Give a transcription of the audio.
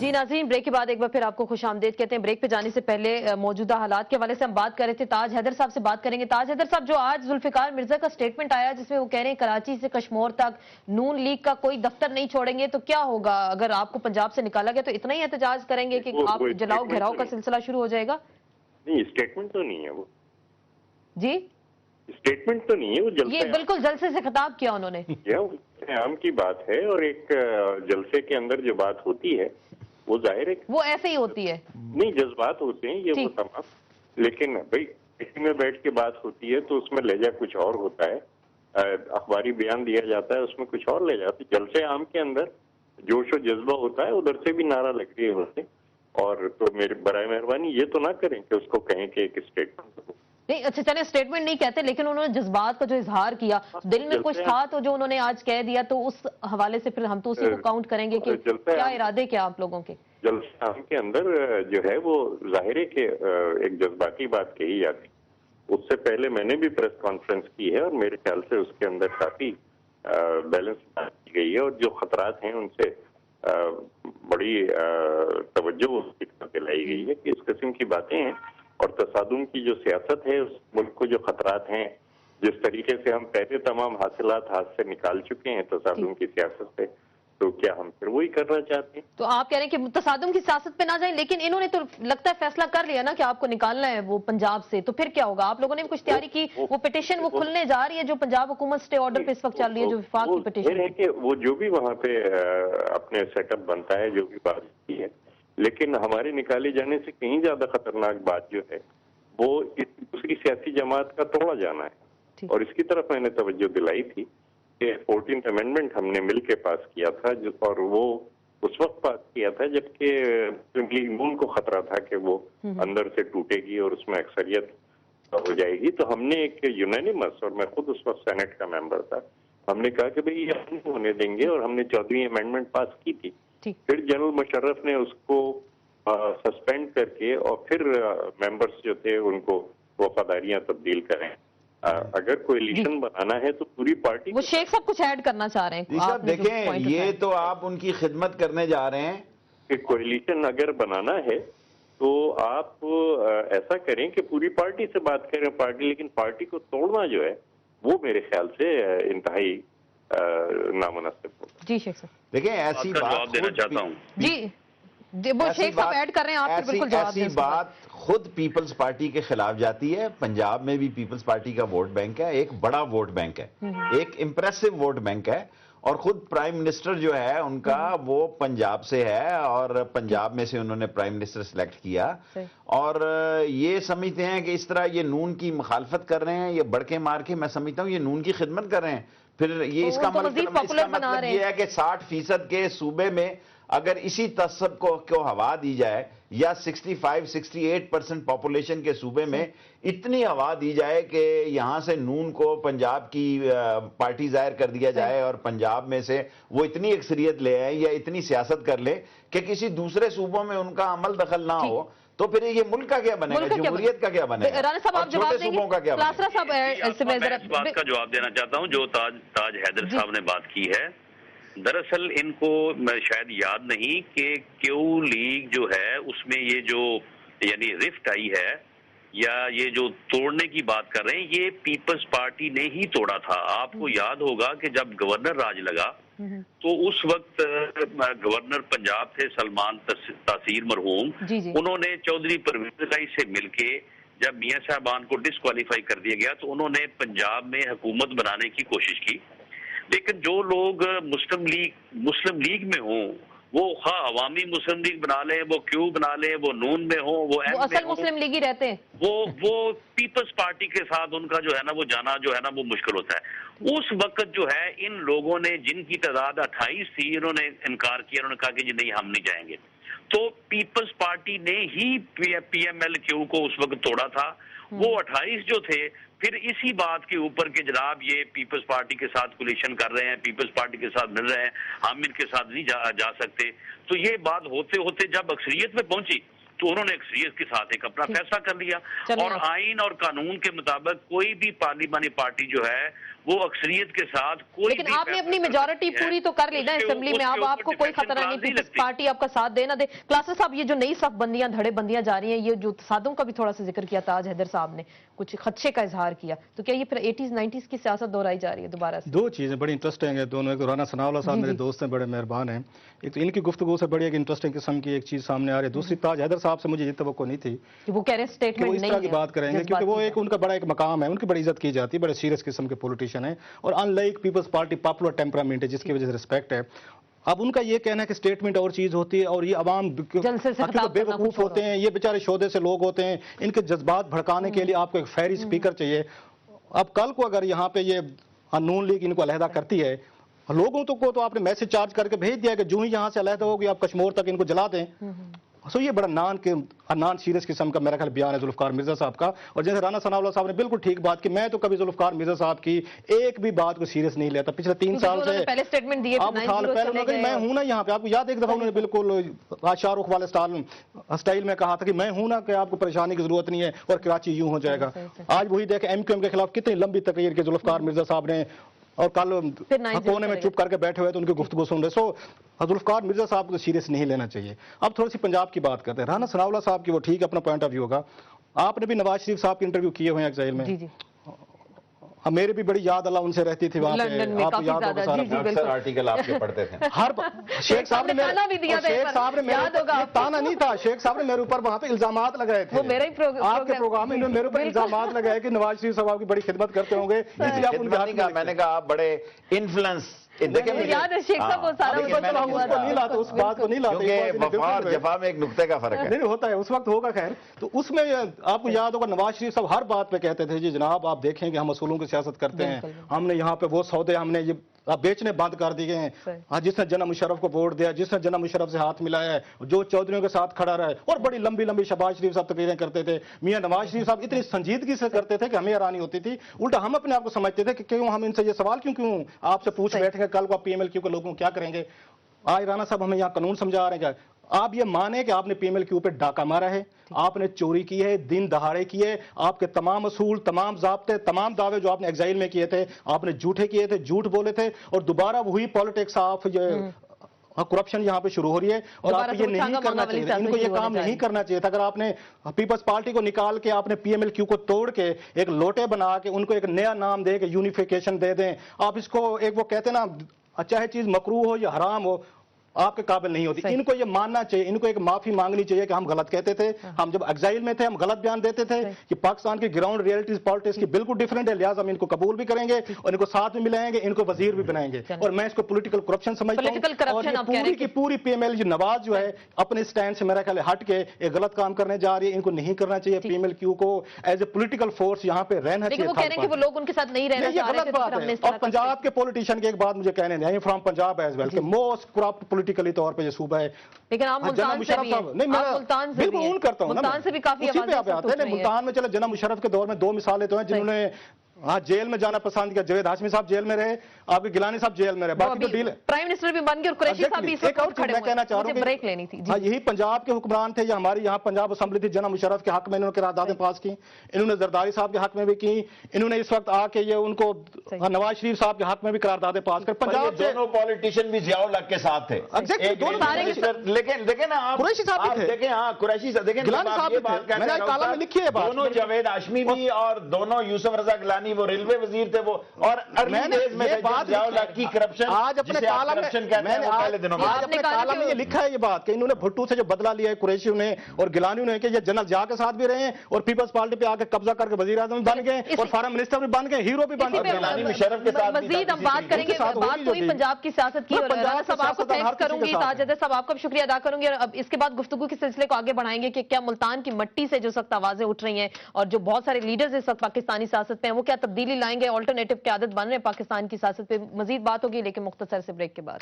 جی ناظرین، بریک کے بعد ایک بار پھر آپ کو خوش آمدید کہتے ہیں۔ بریک پہ جانے سے پہلے موجودہ حالات کے حوالے سے ہم بات کر رہے تھے، تاج حیدر صاحب سے بات کریں گے۔ تاج حیدر صاحب، جو آج ذوالفقار مرزا کا سٹیٹمنٹ آیا جس میں وہ کہہ رہے ہیں کراچی سے کشمور تک نون لیگ کا کوئی دفتر نہیں چھوڑیں گے، تو کیا ہوگا اگر آپ کو پنجاب سے نکالا گیا؟ تو اتنا ہی احتجاج کریں گے کہ آپ جلاؤ گھیراؤ کا سلسلہ شروع ہو جائے گا؟ نہیں، اسٹیٹمنٹ تو نہیں ہے وہ، جی اسٹیٹمنٹ تو نہیں ہے وہ، یہ بالکل جلسے سے خطاب کیا انہوں نے۔ عام کی بات ہے، اور ایک جلسے کے اندر جو بات ہوتی ہے وہ ظاہر ہے وہ ایسے ہی ہوتی ہے، نہیں، جذبات ہوتے ہیں یہ وہ تمام، لیکن بھائی کسی میں بیٹھ کے بات ہوتی ہے تو اس میں لہجہ کچھ اور ہوتا ہے، اخباری بیان دیا جاتا ہے اس میں کچھ اور لے جاتا ہے۔ جلسے عام کے اندر جوش و جذبہ ہوتا ہے، ادھر سے بھی نعرہ لگ رہی ہے ہوتے، اور تو میرے برائے مہربانی یہ تو نہ کریں کہ اس کو کہیں کہ ایک اسٹیٹمنٹ ہو۔ نہیں، اچھا چلیں اسٹیٹمنٹ نہیں کہتے، لیکن انہوں نے جذبات کا جو اظہار کیا، دل میں کچھ تھا تو جو انہوں نے آج کہہ دیا، تو اس حوالے سے پھر ہم تو اسی کو کاؤنٹ کریں گے کہ کیا ارادے کیا آپ لوگوں کے؟ جلسہ عام کے اندر جو ہے وہ ظاہر ہے کہ ایک جذباتی بات کہی جاتی، اس سے پہلے میں نے بھی پریس کانفرنس کی ہے، اور میرے خیال سے اس کے اندر کافی بیلنس بات کی گئی ہے، اور جو خطرات ہیں ان سے بڑی توجہ دلائی گئی ہے کہ اس قسم کی باتیں ہیں، اور تصادم کی جو سیاست ہے اس ملک کو جو خطرات ہیں، جس طریقے سے ہم پہلے تمام حاصلات ہاتھ سے نکال چکے ہیں تصادم کی سیاست سے، تو کیا ہم پھر وہی کرنا چاہتے ہیں؟ تو آپ کہہ رہے ہیں کہ تصادم کی سیاست پہ نہ جائیں، لیکن انہوں نے تو لگتا ہے فیصلہ کر لیا نا کہ آپ کو نکالنا ہے وہ پنجاب سے، تو پھر کیا ہوگا؟ آپ لوگوں نے بھی کچھ تیاری کی؟ وہ پٹیشن وہ کھلنے جا رہی ہے جو پنجاب حکومت سٹے آرڈر پہ اس وقت چل رہی ہے، جو وفاق کی پٹیشن ہے کہ وہ جو بھی وہاں پہ اپنے سیٹ اپ بنتا ہے، جو بھی بات کی ہے، لیکن ہمارے نکالے جانے سے کہیں زیادہ خطرناک بات جو ہے وہ دوسری سیاسی جماعت کا توڑا جانا ہے، اور اس کی طرف میں نے توجہ دلائی تھی کہ 14th امینڈمنٹ ہم نے مل کے پاس کیا تھا، اور وہ اس وقت پاس کیا تھا جبکہ مسلم لیگ نون کو خطرہ تھا کہ وہ اندر سے ٹوٹے گی اور اس میں اکثریت ہو جائے گی، تو ہم نے ایک یونینیمس، اور میں خود اس وقت سینٹ کا ممبر تھا، ہم نے کہا کہ بھئی یہ ہم نہیں ہونے دیں گے، اور ہم نے 14ویں امینڈمنٹ پاس کی تھی۔ پھر جنرل مشرف نے اس کو سسپینڈ کر کے اور پھر ممبرز جو تھے ان کو وفاداریاں تبدیل کریں۔ اگر کوئلیشن بنانا ہے تو پوری پارٹی، وہ شیخ صاحب کچھ ایڈ کرنا چاہ رہے ہیں؟ صاحب دیکھیں، یہ تو آپ ان کی خدمت کرنے جا رہے ہیں کہ کوئلیشن اگر بنانا ہے تو آپ ایسا کریں کہ پوری پارٹی سے بات کریں پارٹی، لیکن پارٹی کو توڑنا جو ہے وہ میرے خیال سے انتہائی نامناسب ہوگا۔ جی شیخ صاحب دیکھیں، ایسی بات جواب دینا چاہتا ہوں۔ جی وہ شیخ صاحب ایڈ کر رہے ہیں، آپ پھر بالکل جواب دیں۔ ایسی بات خود پیپلز پارٹی کے خلاف جاتی ہے۔ پنجاب میں بھی پیپلز پارٹی کا ووٹ بینک ہے، ایک بڑا ووٹ بینک ہے، ایک امپریسو ووٹ بینک ہے، اور خود پرائم منسٹر جو ہے ان کا وہ پنجاب سے ہے، اور پنجاب میں سے انہوں نے پرائم منسٹر سلیکٹ کیا، اور یہ سمجھتے ہیں کہ اس طرح یہ نون کی مخالفت کر رہے ہیں، یہ بڑکے مار کے، میں سمجھتا ہوں یہ نون کی خدمت کر رہے ہیں۔ پھر یہ اس کا مطلب یہ ہے کہ 60% کے صوبے میں اگر اسی تعصب کو ہوا دی جائے، یا 65-68% پاپولیشن کے صوبے میں اتنی ہوا دی جائے کہ یہاں سے نون کو پنجاب کی پارٹی ظاہر کر دیا جائے، اور پنجاب میں سے وہ اتنی اکثریت لے آئیں یا اتنی سیاست کر لے کہ کسی دوسرے صوبوں میں ان کا عمل دخل نہ ہو، تو پھر یہ ملک کا کیا بنے گا؟ جمہوریت کا کیا بنے گا؟ رانا صاحب آپ جواب دیں گے؟ لاسرا صاحب میں اس بات کا جواب دینا چاہتا ہوں جو تاج حیدر صاحب نے بات کی ہے۔ دراصل ان کو شاید یاد نہیں کہ کیو لیگ جو ہے اس میں یہ جو یعنی رفٹ آئی ہے یا یہ جو توڑنے کی بات کر رہے ہیں، یہ پیپلز پارٹی نے ہی توڑا تھا۔ آپ کو یاد ہوگا کہ جب گورنر راج لگا تو اس وقت گورنر پنجاب تھے سلمان تاثیر مرحوم، انہوں نے چودھری پرویز الہی سے مل کے جب میاں صاحبان کو ڈسکوالیفائی کر دیا گیا تو انہوں نے پنجاب میں حکومت بنانے کی کوشش کی، لیکن جو لوگ مسلم لیگ میں ہوں وہ عوامی مسلم لیگ بنا لیں، وہ کیو بنا لیں، وہ نون میں ہوں، وہ ایم میں اصل مسلم لیگ ہی رہتے ہیں، وہ پیپلز پارٹی کے ساتھ ان کا جو ہے نا وہ جانا جو ہے نا وہ مشکل ہوتا ہے۔ اس وقت جو ہے ان لوگوں نے، جن کی تعداد 28 تھی، انہوں نے انکار کیا، انہوں نے کہا کہ جی نہیں ہم نہیں جائیں گے، تو پیپلز پارٹی نے ہی پی ایم ایل کیو کو اس وقت توڑا تھا۔ وہ 28 جو تھے پھر اسی بات کے اوپر کہ جناب یہ پیپلز پارٹی کے ساتھ کولیشن کر رہے ہیں، پیپلز پارٹی کے ساتھ مل رہے ہیں، ہم ان کے ساتھ نہیں جا سکتے، تو یہ بات ہوتے ہوتے جب اکثریت میں پہنچی تو انہوں نے اکثریت کے ساتھ ایک اپنا فیصلہ کر لیا، اور آئین اور قانون کے مطابق کوئی بھی پارلیمانی پارٹی جو ہے वो अक्सरियत के साथ कोई लेकिन भी आपने अपनी फैसला कर मेजॉरिटी सकती है। पूरी तो कर ली ना उसके असेंबली में, अब ऊपर आपको कोई डिफेक्शन खतरा नहीं, क्लॉज नहीं पीपल्स लगती। पार्टी आपका साथ दे ना दे। क्लासेस साहब, ये जो नई सफ बंदियां धड़े बंदियां जा रही हैं, ये जो तसादुम का भी थोड़ा सा जिक्र किया ताज हैदर साहब ने, कुछ खदशे का इजहार किया, तो क्या ये फिर 80s 90s की सियासत दोहराई जा रही है दोबारा से? दो चीज़ें बड़ी इंटरेस्टिंग है दोनों। एक तो राना सनाउल्लाह साहब मेरे दोस्त हैं, बड़े मेहरबान हैं। एक तो इनकी गुफ्तगू से बड़ी एक इंटरेस्टिंग किस्म की एक चीज़ सामने आ रही है। दूसरी, ताज हैदर साहब से मुझे ये तवक्को नहीं थी कि वो कह रहे हैं कि वो स्टेटमेंट इस नहीं तरह की है, बात करेंगे, क्योंकि वो एक उनका बड़ा एक मकाम है, उनकी बड़ी इज्जत की जाती है, बड़े सीरियस किस्म के पॉलिटिशियन है, और unlike people's party popular temperament है, जिसकी वजह से रिस्पेक्ट है। अब उनका ये कहना है कि स्टेटमेंट और चीज होती है, और ये अवाम जलसे से खिताब करना बेवकूफ कुछ और होते हैं, ये बेचारे शोधे से लोग होते हैं, इनके जज्बात भड़काने के लिए आपको एक फेरी स्पीकर चाहिए। अब कल को अगर यहाँ पे ये नून लीग इनको अलहदा करती है, लोगों को तो आपने मैसेज चार्ज करके भेज दिया कि जो ही यहाँ से अलहदा होगी आप कश्मीर तक इनको जला दें। सो ये बड़ा नॉन सीरियस किस्म का मेरा ख्याल बयान है जुल्फकार मिर्जा साहब का। और जैसे राना सनाउल्लाह साहब ने बिल्कुल ठीक बात की, मैं तो कभी जुल्फकार मिर्जा साहब की एक भी बात को सीरियस नहीं लेता पिछले 3 साल से। पहले स्टेटमेंट दिए, आप पहले मैं हूं ना यहाँ पे, आपको याद, एक दफा उन्होंने बिल्कुल शाहरुख वाले स्टाइल में कहा था कि मैं हूं ना, कि आपको परेशानी की जरूरत नहीं है और कराची यूं हो जाएगा। आज वही देखे एमक्यूएम के खिलाफ कितनी लंबी तकरीर की जुल्फकार मिर्जा साहब ने, और कल कोने में चुप करके बैठे हुए तो उनकी गुफ्तगू सुन रहे। सो जुल्फकार मिर्जा साहब को सीरियस नहीं लेना चाहिए। अब थोड़ी सी पंजाब की बात करते हैं। राना सनाउल्लाह साहब की वो ठीक है, अपना पॉइंट ऑफ व्यू होगा। आपने भी नवाज शरीफ साहब के इंटरव्यू किए हुए हैं एक्साइल में। जी जी। अब मेरी भी बड़ी याद अल्लाह उनसे रहती थी वहाँ लंदन में पे, आपको काफी याद ज्यादा, होगा जी, जी, सारा। अक्सर आर्टिकल आपके पढ़ते थे। हर शेख साहब ने ताना भी दिया था, शेख साहब ने याद होगा मेरे आपको। ताना नहीं था, शेख साहब ने मेरे ऊपर वहाँ पे इल्जामात लगाए थे। वो मेरा ही आपके प्रोग्राम में इन्होंने मेरे ऊपर इल्जामात लगाए कि नवाज शरीफ साहब आपकी बड़ी खिदमत करते होंगे, इसलिए आप उनके हाथ में। मैंने कहा आप बड़े इन्फ्लुएंस देखें, याद है शेख साहब वो सारा लेकिन मैंने उसको नहीं लाता, उस बात को नहीं लाता, क्योंकि वफा और जफा में एक नुक्ते का फर्क है। नहीं होता है, उस वक्त होगा। खैर, तो उसमें आपको याद होगा नवाज शरीफ साहब हर बात पे कहते थे, जी जनाब आप देखें कि हम असूलों की सियासत करते हैं, हमने यहाँ पे वो सौदे हमने ये बेचने बंद कर दिए हैं। जिसने जना मुशर्रफ को वोट दिया, जिसने जना मुशर्रफ से हाथ मिलाया है, जो चौधरियों के साथ खड़ा रहा है, और बड़ी लंबी लंबी शहबाज शरीफ साहब तकरीरें करते थे। मियां नवाज शरीफ साहब इतनी संजीदगी से करते थे कि हमें हैरानी होती थी। उल्टा हम अपने आप को समझते थे कि क्यों हम इनसे ये सवाल क्यों आपसे पूछ बैठेंगे, कल को आप PMLQ के लोगों को क्या करेंगे। आज राना साहब हमें यहाँ कानून समझा रहे हैं। आप ये माने कि आपने PMLQ पे डाका मारा है, आपने चोरी की है, दिन दहाड़े की है, आपके तमाम असूल, तमाम ज़ाब्ते, तमाम दावे जो आपने एग्जाइल में किए थे, आपने झूठे किए थे, झूठ बोले थे, और दोबारा वही पॉलिटिक्स ऑफ करप्शन यहाँ पे शुरू हो रही है। और आपको ये नहीं करना चाहिए, इनको ये काम नहीं करना चाहिए था। अगर आपने पीपल्स पार्टी को निकाल के आपने PMLQ को तोड़ के एक लोटे बना के उनको एक नया नाम दे के यूनिफिकेशन दे दें, आप इसको एक वो कहते हैं ना, चाहे चीज मकरूह हो या हराम हो, आपके काबिल नहीं होती। इनको ये मानना चाहिए, इनको एक माफी मांगनी चाहिए कि हम गलत कहते थे, हम जब एग्जाइल में थे हम गलत बयान देते थे कि पाकिस्तान की ग्राउंड रियलिटीज पॉलिटिक्स की बिल्कुल डिफरेंट है, लिहाजा हम इनको कबूल भी करेंगे और इनको साथ में मिलाएंगे, इनको वजीर भी बनाएंगे। और मैं इसको पॉलिटिकल करप्शन समझता हूं, और ये पूरी की पूरी PML नवाज जो है अपने स्टैंड से मेरा ख्याल हट के एक गलत काम करने जा रही है। इनको नहीं करना चाहिए। PMLQ को एज ए पोलिटिकल फोर्स यहाँ पे रहना चाहिए। वो कह रहे हैं कि वो लोग उनके साथ नहीं रहना चाह रहे थे, गलत बात है। और पंजाब के पॉलिटिशियन की एक बात मुझे कहने दें, फ्रॉम पंजाब एज वेल, कि मोस्ट करप्ट पोलिटिकली तौर पे सूबा है। लेकिन आप मुल्तान से भी हैं, नहीं मैं मुल्तान से बिल्कुल उन करता हूं ना, मुल्तान से भी काफी आवाजें आते हैं। मुल्तान में चलो जना मुशर्रफ के दौर में 2 मिसालें तो हैं जिन्होंने जेल में जाना पसंद किया। जावेद हाशमी साहब जेल में रहे, आपके गिलानी साहब जेल में रहे, बाकी तो डील प्राइम मिनिस्टर भी बन गए और कुरैशी साहब भी इस वक्त खड़े हुए हैं। कहना चाह रहा हूं ब्रेक लेनी थी। यही पंजाब के हुक्मरान थे, या हमारी यहाँ पंजाब असेंबली थी, जना मुशर्रफ के हक में इन्होंने करारदादें पास की, इन्होंने जरदारी साहब के हक में भी की, इन्होंने इस वक्त आके ये उनको नवाज शरीफ साहब के हक में भी करारदादें पास कर। पंजाब दोनों पॉलिटिशियन भी जियाउल हक के साथ थे, लेकिन देखे ना आप कुरैशी साहब देखें, हाँ कुरैशी साहब देखें, गिलानी साहब मैंने कालम में लिखी है बात, दोनों जावेद हाशमी भी और दोनों यूसुफ रजा गिलानी वो रेलवे वजीर थे वो, और अर्ली डेज में जियाउल हक की करप्शन, आज अपने कालम में पहले दिनों में आज अपने कालम में ये लिखा है ये बात कि इन्होंने भुट्टो से जो बदला लिया है कुरैशी ने और गिलानी ने, कि ये जनरल जिया के साथ भी रहे और पीपल्स पार्टी पे आके कब्जा करके वजीर आजम बन गए और फॉरेन मिनिस्टर भी बन गए, हीरो भी बन गए। गिलानी मुशर्रफ के साथ मजीद हम बात करेंगे, बात हुई पंजाब की सियासत की, और राना साहब आपको थैंक्स करूंगी, ताज हैदर साहब आपका भी शुक्रिया अदा करूंगी। और अब इसके बाद गुफ्तगू के सिलसिले को आगे बढ़ाएंगे कि क्या मुल्तान की मट्टी से जो सख्त आवाजें उठ रही हैं और जो बहुत सारे लीडर्स इस वक्त पाकिस्तानी सियासत पे हैं, वो क्या तब्दीली लाएंगे, ऑल्टरनेटिव की आदत बन रहे हैं पाकिस्तान की सियासत पे। मजीद बात होगी लेकिन मुख्तसर से ब्रेक के बाद।